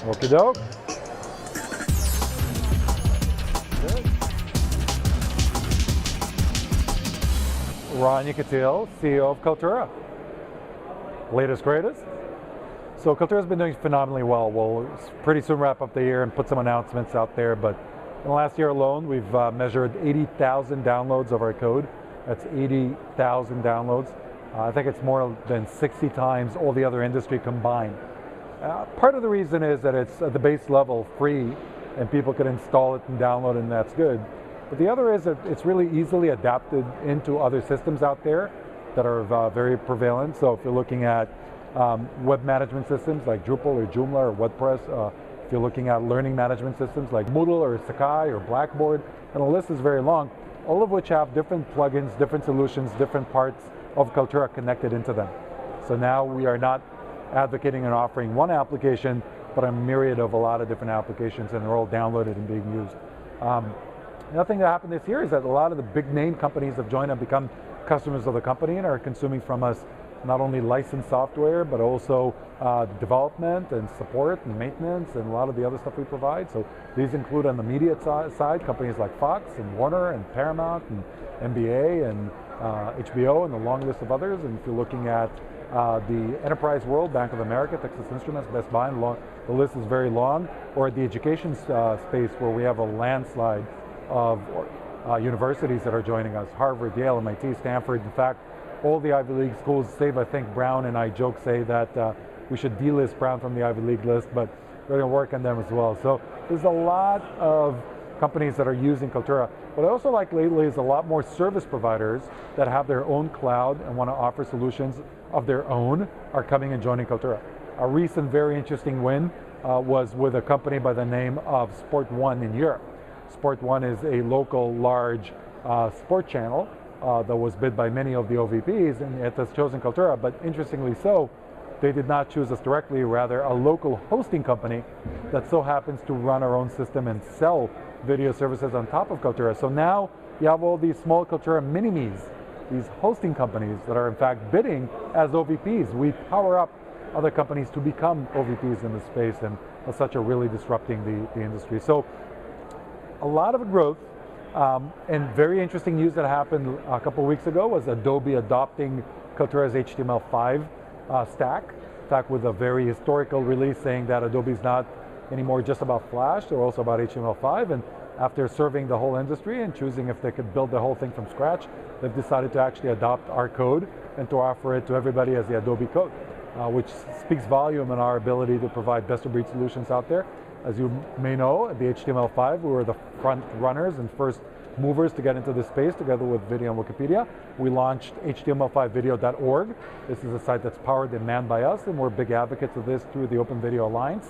Okie doke. Ron Yekutiel, CEO of Kaltura. Latest, greatest. So Kaltura has been doing phenomenally well. We'll pretty soon wrap up the year and put some announcements out there, but in the last year alone, we've measured 80,000 downloads of our code. That's 80,000 downloads. I think it's more than 60 times all the other industry combined. Part of the reason is that it's at the base level free and people can install it and download it, and that's good. But the other is that it's really easily adapted into other systems out there that are very prevalent. So if you're looking at web management systems like Drupal or Joomla or WordPress, if you're looking at learning management systems like Moodle or Sakai or Blackboard, and the list is very long, all of which have different plugins, different solutions, different parts of Kaltura connected into them. So now we are not advocating and offering one application, but a myriad of a lot of different applications, and they're all downloaded and being used. Another thing that happened this year is that a lot of the big name companies have joined and become customers of the company and are consuming from us not only licensed software, but also development and support and maintenance and a lot of the other stuff we provide. So these include on the media side, companies like Fox and Warner and Paramount and NBA and HBO and a long list of others. And if you're looking at the enterprise world, Bank of America, Texas Instruments, Best Buy, and the list is very long, or the education space where we have a landslide of universities that are joining us, Harvard, Yale, MIT, Stanford. In fact, all the Ivy League schools, save I think Brown and I joke say that we should delist Brown from the Ivy League list, but we're going to work on them as well. So there's a lot of companies that are using Kaltura. What I also like lately is a lot more service providers that have their own cloud and want to offer solutions of their own are coming and joining Kaltura. A recent very interesting win was with a company by the name of Sport One in Europe. Sport One is a local large sport channel that was bid by many of the OVPs, and it has chosen Kaltura, but interestingly so, they did not choose us directly, rather a local hosting company that so happens to run our own system and sell video services on top of Kaltura. So now you have all these small Kaltura mini-me's, these hosting companies that are in fact bidding as OVPs. We power up other companies to become OVPs in the space, and as such are really disrupting the industry. So a lot of growth. And very interesting news that happened a couple of weeks ago was Adobe adopting Kaltura's HTML5 stack. In fact, with a very historical release saying that Adobe's not anymore just about Flash, they're also about HTML5. And after surveying the whole industry and choosing if they could build the whole thing from scratch, they've decided to actually adopt our code and to offer it to everybody as the Adobe code, which speaks volume in our ability to provide best-of-breed solutions out there. As you may know, at the HTML5, we were the front runners and first movers to get into this space together with Video and Wikipedia. We launched html5video.org. This is a site that's powered and manned by us, and we're big advocates of this through the Open Video Alliance.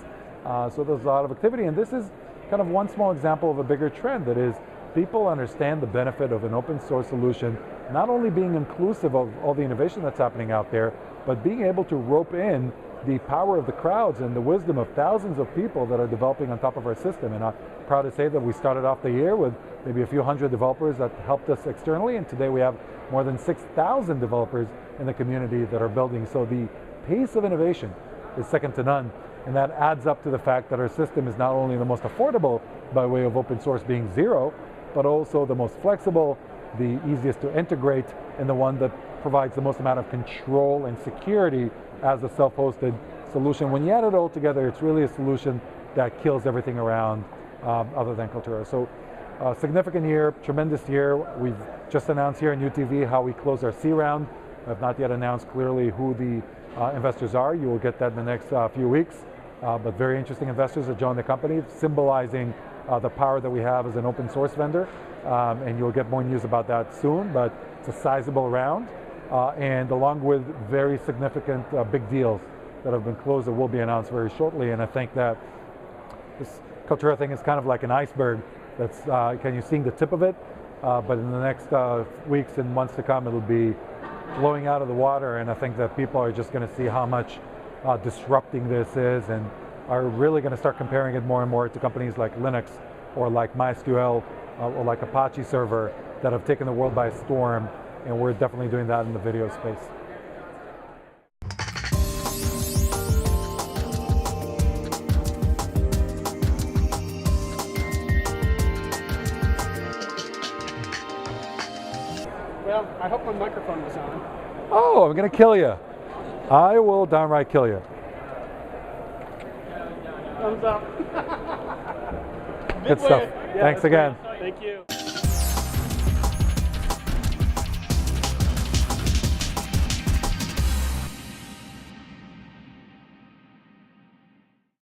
So there's a lot of activity, and this is kind of one small example of a bigger trend that is people understand the benefit of an open source solution, not only being inclusive of all the innovation that's happening out there, but being able to rope in the power of the crowds and the wisdom of thousands of people that are developing on top of our system. And I'm proud to say that we started off the year with maybe a few hundred developers that helped us externally, and today we have more than 6,000 developers in the community that are building. So the pace of innovation is second to none, and that adds up to the fact that our system is not only the most affordable by way of open source being zero, but also the most flexible, the easiest to integrate, and the one that provides the most amount of control and security as a self-hosted solution. When you add it all together, it's really a solution that kills everything around other than Kaltura. So significant year, tremendous year. We've just announced here in UTV how we close our C round. I've not yet announced clearly who the investors are. You will get that in the next few weeks. But very interesting investors that joined the company, symbolizing the power that we have as an open source vendor. And you'll get more news about that soon, but it's a sizable round. And along with very significant big deals that have been closed that will be announced very shortly. And I think that this Kaltura thing is kind of like an iceberg that's, you're seeing the tip of it, but in the next weeks and months to come, it'll be blowing out of the water. And I think that people are just going to see how much disrupting this is, and are really going to start comparing it more and more to companies like Linux or like MySQL or like Apache Server that have taken the world by storm. And we're definitely doing that in the video space. Well, I hope my microphone was on. Oh, I'm going to kill you. I will downright kill you. Thumbs up. Good stuff. Yeah, Thanks again. Great.